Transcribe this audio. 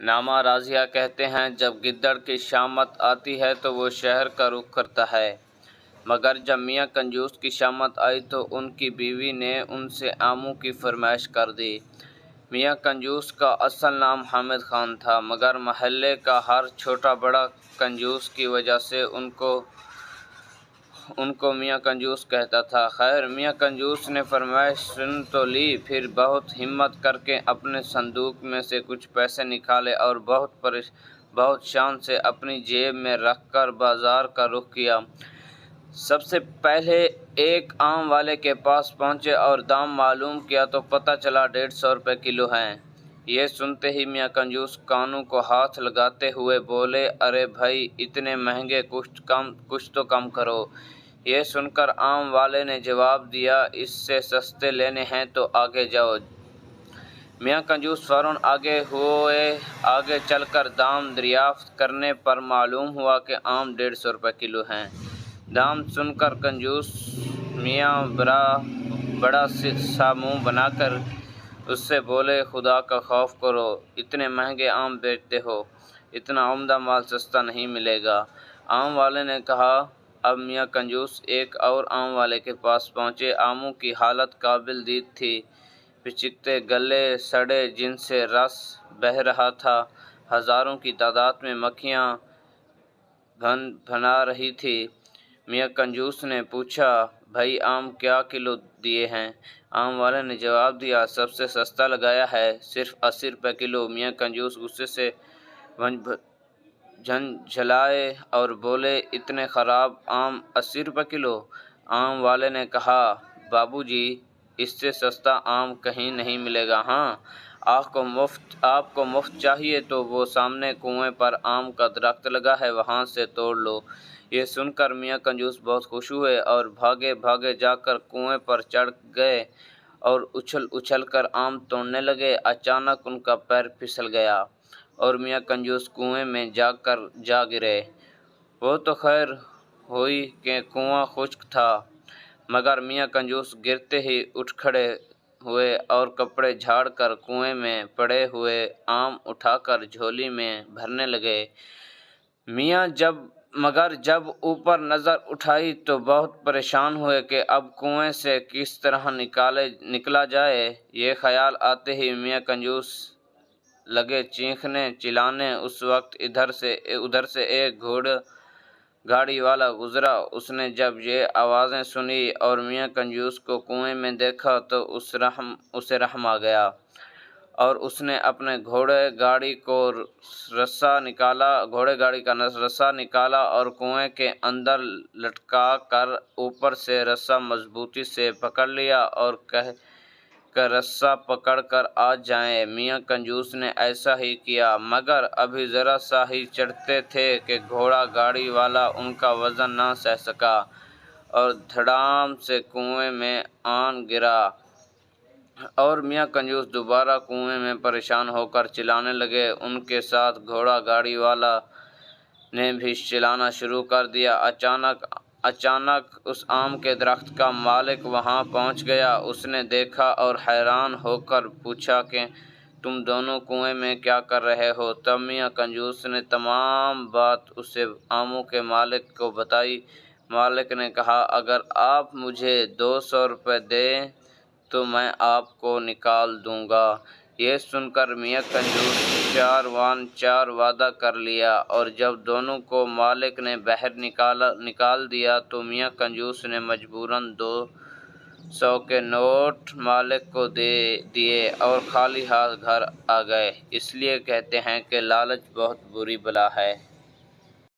نامہ رازیہ کہتے ہیں جب گدڑ کی شامت آتی ہے تو وہ شہر کا رخ کرتا ہے، مگر جب میاں کنجوس کی شامت آئی تو ان کی بیوی نے ان سے آموں کی فرمائش کر دی۔ میاں کنجوس کا اصل نام حامد خان تھا، مگر محلے کا ہر چھوٹا بڑا کنجوس کی وجہ سے ان کو میاں کنجوس کہتا تھا۔ خیر، میاں کنجوس نے فرمائش سن تو لی، پھر بہت ہمت کر کے اپنے صندوق میں سے کچھ پیسے نکالے اور بہت شان سے اپنی جیب میں رکھ کر بازار کا رخ کیا۔ سب سے پہلے ایک آم والے کے پاس پہنچے اور دام معلوم کیا تو پتہ چلا 150 روپے کلو ہیں۔ یہ سنتے ہی میاں کنجوس کانوں کو ہاتھ لگاتے ہوئے بولے، ارے بھائی، اتنے مہنگے کچھ تو کم کرو۔ یہ سن کر آم والے نے جواب دیا، اس سے سستے لینے ہیں تو آگے جاؤ۔ میاں کنجوس فوراً آگے چل کر دام دریافت کرنے پر معلوم ہوا کہ آم 150 روپے کلو ہیں۔ دام سن کر کنجوس میاں بڑا سا منہ بنا کر اس سے بولے، خدا کا خوف کرو، اتنے مہنگے آم بیچتے ہو، اتنا عمدہ مال سستا نہیں ملے گا۔ آم والے نے کہا۔ اب میاں کنجوس ایک اور آم والے کے پاس پہنچے۔ آموں کی حالت قابل دید تھی، پچکتے گلے سڑے جن سے رس بہہ رہا تھا، ہزاروں کی تعداد میں مکھیاں بھنا رہی تھی۔ میاں کنجوس نے پوچھا، بھائی آم کیا کلو دیے ہیں؟ آم والے نے جواب دیا، سب سے سستا لگایا ہے، صرف 80 روپے کلو۔ میاں کنجوس غصے سے جھنجھلائے اور بولے، اتنے خراب آم 80 روپے کلو؟ آم والے نے کہا، بابو جی، اس سے سستا آم کہیں نہیں ملے گا۔ ہاں، آپ کو مفت چاہیے تو وہ سامنے کنویں پر آم کا درخت لگا ہے، وہاں سے توڑ لو۔ یہ سن کر میاں کنجوس بہت خوش ہوئے اور بھاگے جا کر کنویں پر چڑھ گئے اور اچھل کر آم توڑنے لگے۔ اچانک ان کا پیر پھسل گیا اور میاں کنجوس کنویں میں جا گرے۔ وہ تو خیر ہوئی کہ کنواں خشک تھا، مگر میاں کنجوس گرتے ہی اٹھ کھڑے ہوئے اور کپڑے جھاڑ کر کنویں میں پڑے ہوئے آم اٹھا کر جھولی میں بھرنے لگے۔ مگر جب اوپر نظر اٹھائی تو بہت پریشان ہوئے کہ اب کنویں سے کس طرح نکلا جائے۔ یہ خیال آتے ہی میاں کنجوس لگے چیخنے چلانے۔ اس وقت ادھر سے ایک گاڑی والا گزرا۔ اس نے جب یہ آوازیں سنی اور میاں کنجوس کو کنویں میں دیکھا تو اسے رحم آ گیا اور اس نے اپنے گھوڑے گاڑی کا رسا نکالا اور کنویں کے اندر لٹکا کر اوپر سے رسا مضبوطی سے پکڑ لیا اور کہہ کر رسا پکڑ کر آ جائیں۔ میاں کنجوس نے ایسا ہی کیا، مگر ابھی ذرا سا ہی چڑھتے تھے کہ گھوڑا گاڑی والا ان کا وزن نہ سہہ سکا اور دھڑام سے کنویں میں آن گرا اور میاں کنجوس دوبارہ کنویں میں پریشان ہو کر چلانے لگے۔ ان کے ساتھ گھوڑا گاڑی والا نے بھی چلانا شروع کر دیا۔ اچانک اس آم کے درخت کا مالک وہاں پہنچ گیا۔ اس نے دیکھا اور حیران ہو کر پوچھا کہ تم دونوں کنویں میں کیا کر رہے ہو؟ تب میاں کنجوس نے تمام بات اسے آموں کے مالک کو بتائی۔ مالک نے کہا، اگر آپ مجھے 200 روپے دیں تو میں آپ کو نکال دوں گا۔ یہ سن کر میاں کنجوس 4 وعدہ کر لیا اور جب دونوں کو مالک نے باہر نکال دیا تو میاں کنجوس نے مجبوراً 200 کے نوٹ مالک کو دیے اور خالی ہاتھ گھر آ گئے۔ اس لیے کہتے ہیں کہ لالچ بہت بری بلا ہے۔